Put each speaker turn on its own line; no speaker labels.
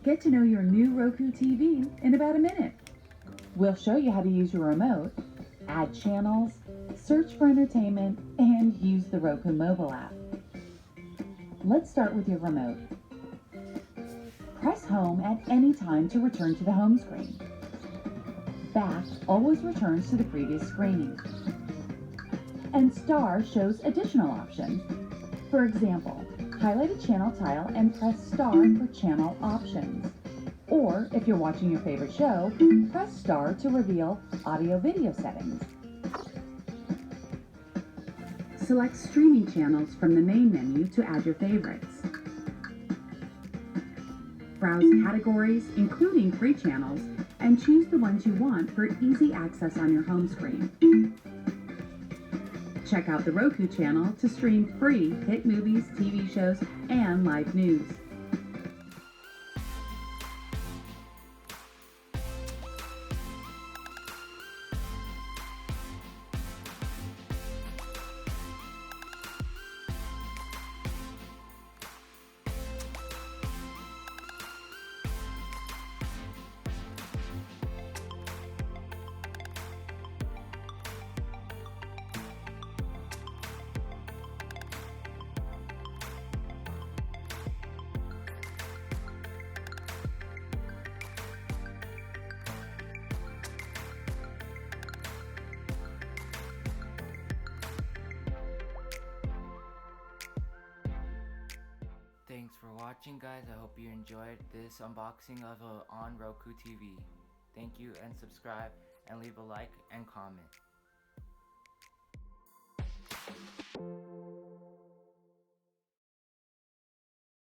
Get to know your new Roku TV in about a minute. We'll show you how to use your remote, add channels, search for entertainment, and use the Roku mobile app. Let's start with your remote. Press home at any time to return to the home screen. Back always returns to the previous screen. And star shows additional options. For example, highlight a channel tile and press star for channel options. Or if you're watching your favorite show, press star to reveal audio-video settings. Select streaming channels from the main menu to add your favorites. Browse categories, including free channels, and choose the ones you want for easy access on your home screen. Check out the Roku channel to stream free hit movies, TV shows, and live news.
Thanks for watching, guys. I hope you enjoyed this unboxing of a On Roku TV. Thank you, and subscribe and leave a like and comment.